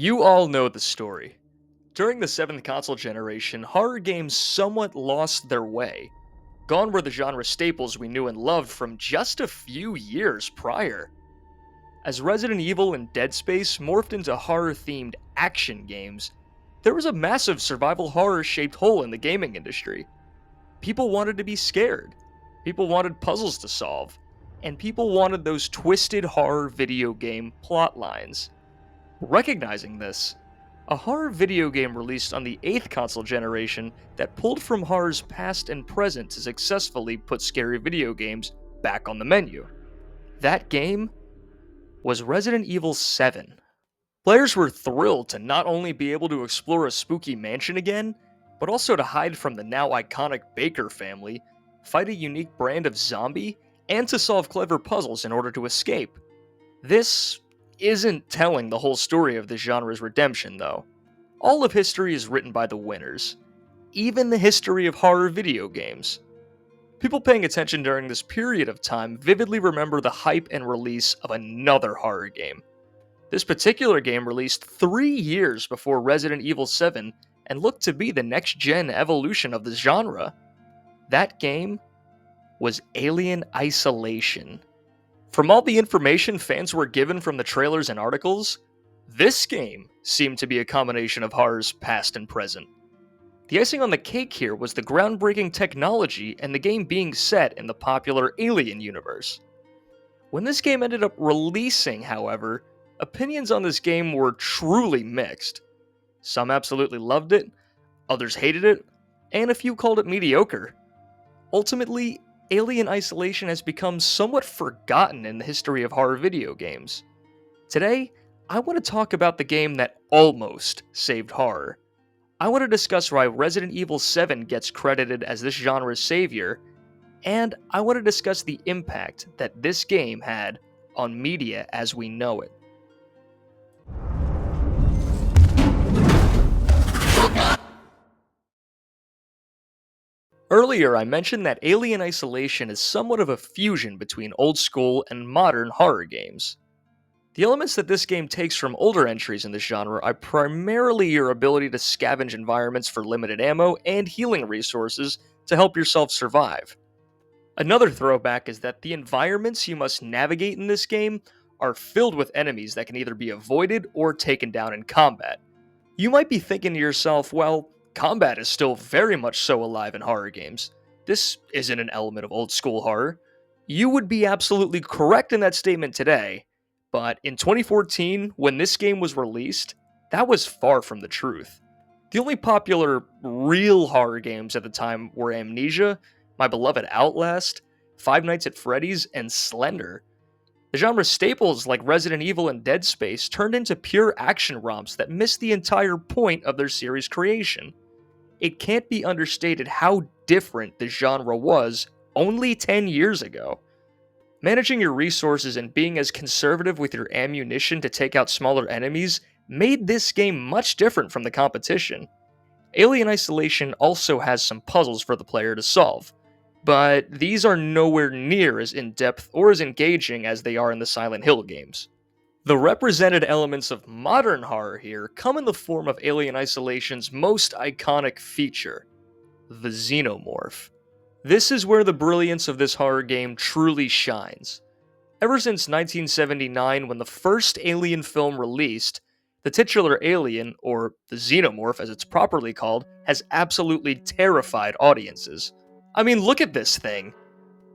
You all know the story. During the 7th console generation, horror games somewhat lost their way. Gone were the genre staples we knew and loved from just a few years prior. As Resident Evil and Dead Space morphed into horror themed action games, there was a massive survival horror shaped hole in the gaming industry. People wanted to be scared, people wanted puzzles to solve, and people wanted those twisted horror video game plot lines. Recognizing this, a horror video game released on the 8th console generation that pulled from horror's past and present to successfully put scary video games back on the menu. That game was Resident Evil 7. Players were thrilled to not only be able to explore a spooky mansion again, but also to hide from the now iconic Baker family, fight a unique brand of zombie, and to solve clever puzzles in order to escape. This isn't telling the whole story of this genre's redemption, though. All of history is written by the winners, even the history of horror video games. People paying attention during this period of time vividly remember the hype and release of another horror game. This particular game released 3 years before Resident Evil 7 and looked to be the next gen evolution of the genre. That game was Alien Isolation. From all the information fans were given from the trailers and articles, this game seemed to be a combination of horror's past and present. The icing on the cake here was the groundbreaking technology and the game being set in the popular Alien universe. When this game ended up releasing, however, opinions on this game were truly mixed. Some absolutely loved it, others hated it, and a few called it mediocre. Ultimately, Alien Isolation has become somewhat forgotten in the history of horror video games. Today, I want to talk about the game that almost saved horror. I want to discuss why Resident Evil 7 gets credited as this genre's savior, and I want to discuss the impact that this game had on media as we know it. Earlier, I mentioned that Alien Isolation is somewhat of a fusion between old school and modern horror games. The elements that this game takes from older entries in this genre are primarily your ability to scavenge environments for limited ammo and healing resources to help yourself survive. Another throwback is that the environments you must navigate in this game are filled with enemies that can either be avoided or taken down in combat. You might be thinking to yourself, well, combat is still very much so alive in horror games. This isn't an element of old school horror. You would be absolutely correct in that statement today, but in 2014, when this game was released, that was far from the truth. The only popular real horror games at the time were Amnesia, my beloved Outlast, Five Nights at Freddy's, and Slender. The genre staples like Resident Evil and Dead Space turned into pure action romps that missed the entire point of their series' creation. It can't be understated how different the genre was only 10 years ago. Managing your resources and being as conservative with your ammunition to take out smaller enemies made this game much different from the competition. Alien Isolation also has some puzzles for the player to solve, but these are nowhere near as in-depth or as engaging as they are in the Silent Hill games. The represented elements of modern horror here come in the form of Alien Isolation's most iconic feature, the Xenomorph. This is where the brilliance of this horror game truly shines. Ever since 1979, when the first Alien film released, the titular alien, or the Xenomorph as it's properly called, has absolutely terrified audiences. I mean, look at this thing.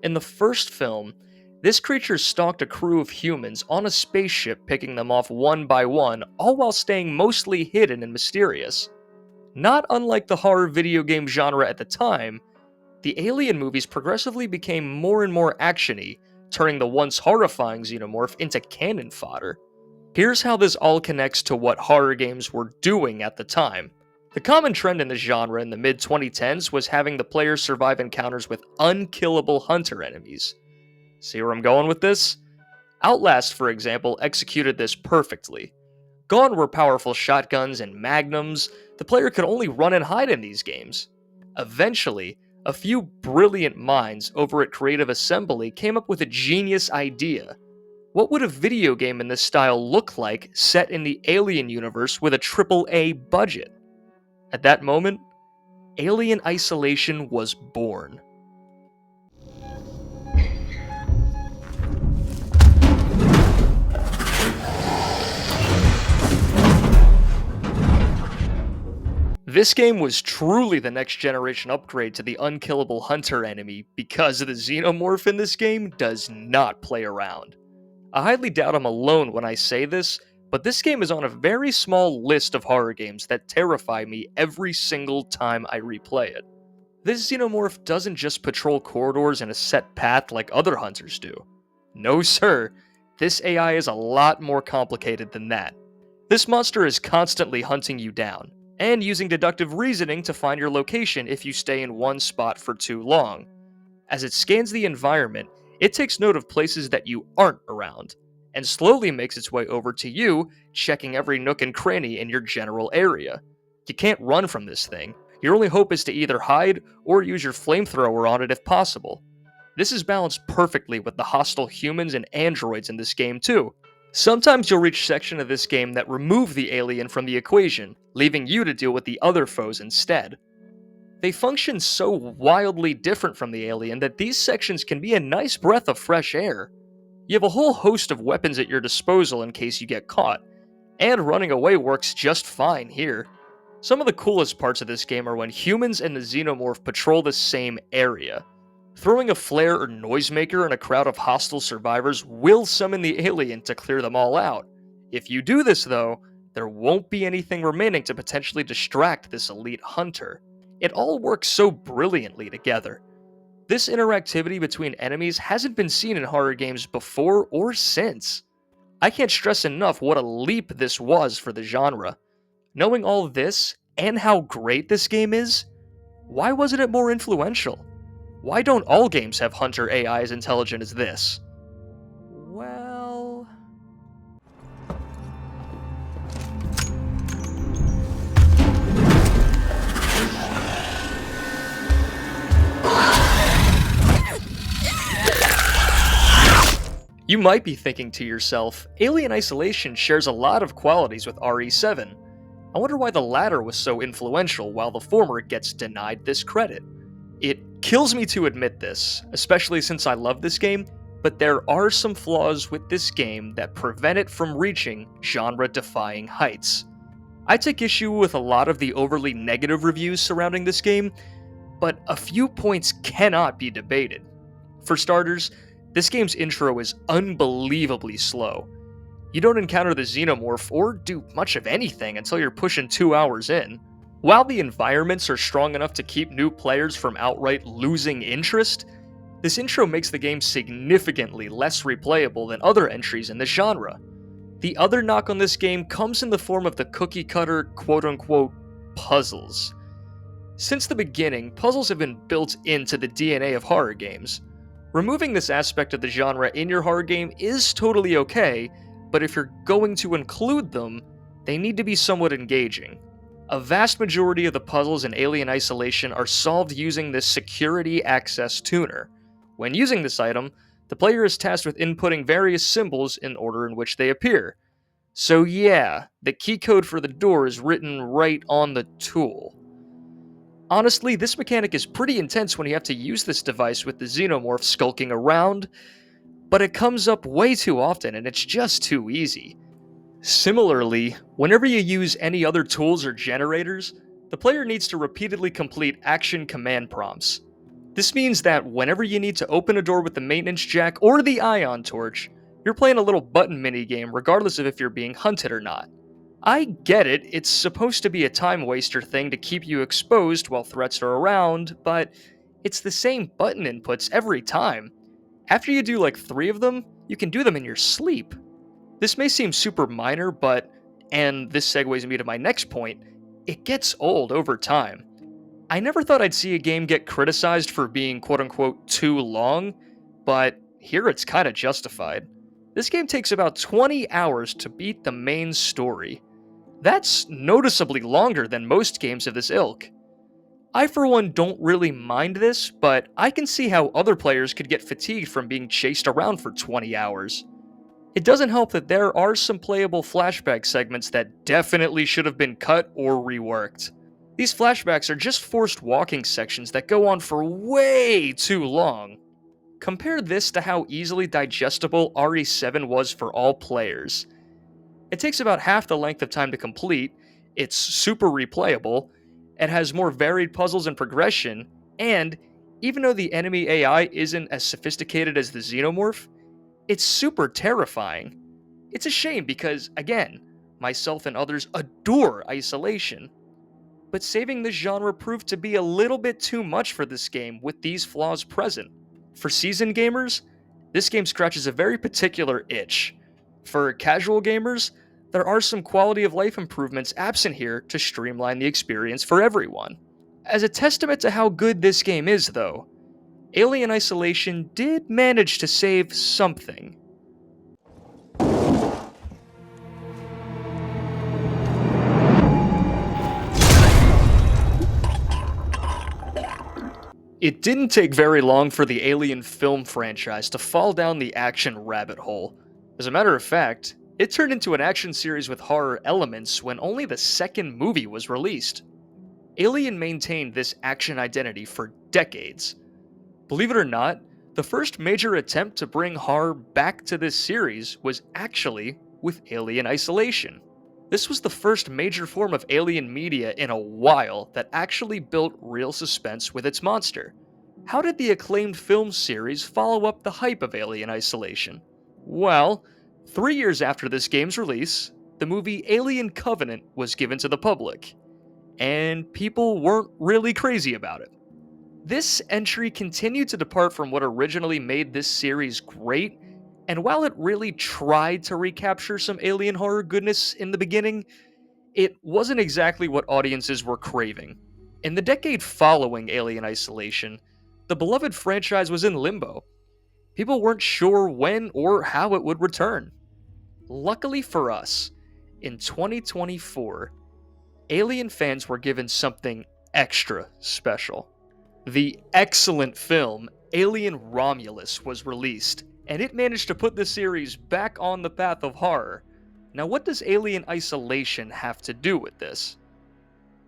In the first film, this creature stalked a crew of humans on a spaceship, picking them off one by one, all while staying mostly hidden and mysterious. Not unlike the horror video game genre at the time, the Alien movies progressively became more and more actiony, turning the once horrifying Xenomorph into cannon fodder. Here's how this all connects to what horror games were doing at the time. The common trend in the genre in the mid-2010s was having the player survive encounters with unkillable hunter enemies. See where I'm going with this? Outlast, for example, executed this perfectly. Gone were powerful shotguns and magnums. The player could only run and hide in these games. Eventually, a few brilliant minds over at Creative Assembly came up with a genius idea. What would a video game in this style look like set in the Alien universe with a AAA budget? At that moment, Alien Isolation was born. This game was truly the next generation upgrade to the unkillable hunter enemy because the xenomorph in this game does not play around. I highly doubt I'm alone when I say this, but this game is on a very small list of horror games that terrify me every single time I replay it. This xenomorph doesn't just patrol corridors in a set path like other hunters do. No sir, this AI is a lot more complicated than that. This monster is constantly hunting you down, and using deductive reasoning to find your location if you stay in one spot for too long. As it scans the environment, it takes note of places that you aren't around, and slowly makes its way over to you, checking every nook and cranny in your general area. You can't run from this thing. Your only hope is to either hide or use your flamethrower on it if possible. This is balanced perfectly with the hostile humans and androids in this game too. Sometimes you'll reach sections of this game that remove the alien from the equation, leaving you to deal with the other foes instead. They function so wildly different from the alien that these sections can be a nice breath of fresh air. You have a whole host of weapons at your disposal in case you get caught, and running away works just fine here. Some of the coolest parts of this game are when humans and the xenomorph patrol the same area. Throwing a flare or noisemaker in a crowd of hostile survivors will summon the alien to clear them all out. If you do this though, there won't be anything remaining to potentially distract this elite hunter. It all works so brilliantly together. This interactivity between enemies hasn't been seen in horror games before or since. I can't stress enough what a leap this was for the genre. Knowing all this, and how great this game is, why wasn't it more influential? Why don't all games have hunter AI as intelligent as this? Well... You might be thinking to yourself, Alien Isolation shares a lot of qualities with RE7. I wonder why the latter was so influential while the former gets denied this credit. It kills me to admit this, especially since I love this game, but there are some flaws with this game that prevent it from reaching genre-defying heights. I take issue with a lot of the overly negative reviews surrounding this game, but a few points cannot be debated. For starters, this game's intro is unbelievably slow. You don't encounter the xenomorph or do much of anything until you're pushing 2 hours in. While the environments are strong enough to keep new players from outright losing interest, this intro makes the game significantly less replayable than other entries in the genre. The other knock on this game comes in the form of the cookie-cutter quote-unquote puzzles. Since the beginning, puzzles have been built into the DNA of horror games. Removing this aspect of the genre in your horror game is totally okay, but if you're going to include them, they need to be somewhat engaging. A vast majority of the puzzles in Alien Isolation are solved using this security access tuner. When using this item, the player is tasked with inputting various symbols in order in which they appear. So yeah, the key code for the door is written right on the tool. Honestly, this mechanic is pretty intense when you have to use this device with the xenomorph skulking around, but it comes up way too often and it's just too easy. Similarly, whenever you use any other tools or generators, the player needs to repeatedly complete action command prompts. This means that whenever you need to open a door with the maintenance jack or the ion torch, you're playing a little button minigame regardless of if you're being hunted or not. I get it, it's supposed to be a time waster thing to keep you exposed while threats are around, but it's the same button inputs every time. After you do like 3 of them, you can do them in your sleep. This may seem super minor, but, and this segues me to my next point, it gets old over time. I never thought I'd see a game get criticized for being quote-unquote too long, but here it's kinda justified. This game takes about 20 hours to beat the main story. That's noticeably longer than most games of this ilk. I for one don't really mind this, but I can see how other players could get fatigued from being chased around for 20 hours. It doesn't help that there are some playable flashback segments that definitely should have been cut or reworked. These flashbacks are just forced walking sections that go on for way too long. Compare this to how easily digestible RE7 was for all players. It takes about half the length of time to complete, it's super replayable, it has more varied puzzles and progression, and even though the enemy AI isn't as sophisticated as the Xenomorph, it's super terrifying. It's a shame because, again, myself and others adore Isolation, but saving this genre proved to be a little bit too much for this game with these flaws present. For seasoned gamers, this game scratches a very particular itch. For casual gamers, there are some quality of life improvements absent here to streamline the experience for everyone. As a testament to how good this game is, though, Alien Isolation did manage to save something. It didn't take very long for the Alien film franchise to fall down the action rabbit hole. As a matter of fact, it turned into an action series with horror elements when only the second movie was released. Alien maintained this action identity for decades. Believe it or not, the first major attempt to bring horror back to this series was actually with Alien Isolation. This was the first major form of alien media in a while that actually built real suspense with its monster. How did the acclaimed film series follow up the hype of Alien Isolation? Well, 3 years after this game's release, the movie Alien Covenant was given to the public, and people weren't really crazy about it. This entry continued to depart from what originally made this series great, and while it really tried to recapture some alien horror goodness in the beginning, it wasn't exactly what audiences were craving. In the decade following Alien Isolation, the beloved franchise was in limbo. People weren't sure when or how it would return. Luckily for us, in 2024, Alien fans were given something extra special. The excellent film Alien Romulus was released, and it managed to put the series back on the path of horror. Now, what does Alien Isolation have to do with this?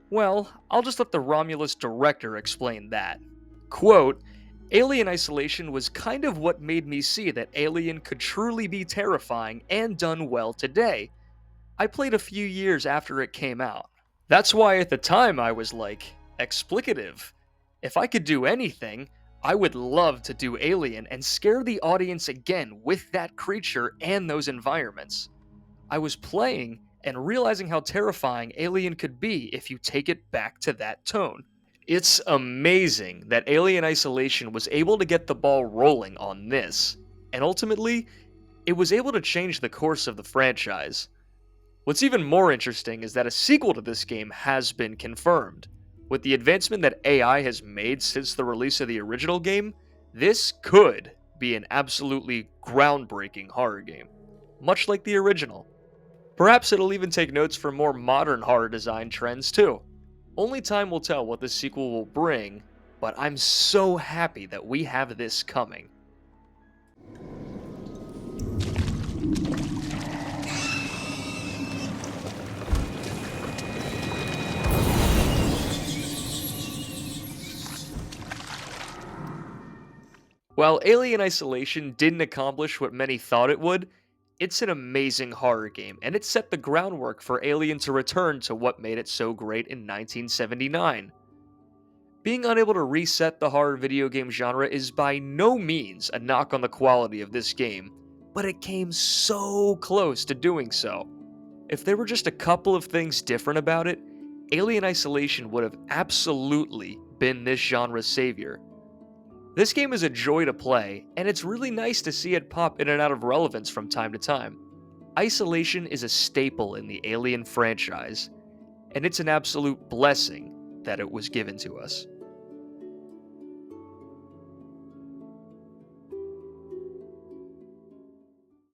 Well, I'll just let the Romulus director explain that. Quote, Alien Isolation was kind of what made me see that Alien could truly be terrifying and done well today. I played a few years after it came out. That's why at the time I was like, explicative. If I could do anything, I would love to do Alien and scare the audience again with that creature and those environments. I was playing and realizing how terrifying Alien could be if you take it back to that tone. It's amazing that Alien Isolation was able to get the ball rolling on this, and ultimately, it was able to change the course of the franchise. What's even more interesting is that a sequel to this game has been confirmed. With the advancement that AI has made since the release of the original game, this could be an absolutely groundbreaking horror game, much like the original. Perhaps it'll even take notes from more modern horror design trends too. Only time will tell what this sequel will bring, but I'm so happy that we have this coming. While Alien Isolation didn't accomplish what many thought it would, it's an amazing horror game, and it set the groundwork for Alien to return to what made it so great in 1979. Being unable to reset the horror video game genre is by no means a knock on the quality of this game, but it came so close to doing so. If there were just a couple of things different about it, Alien Isolation would have absolutely been this genre's savior. This game is a joy to play, and it's really nice to see it pop in and out of relevance from time to time. Isolation is a staple in the Alien franchise, and it's an absolute blessing that it was given to us.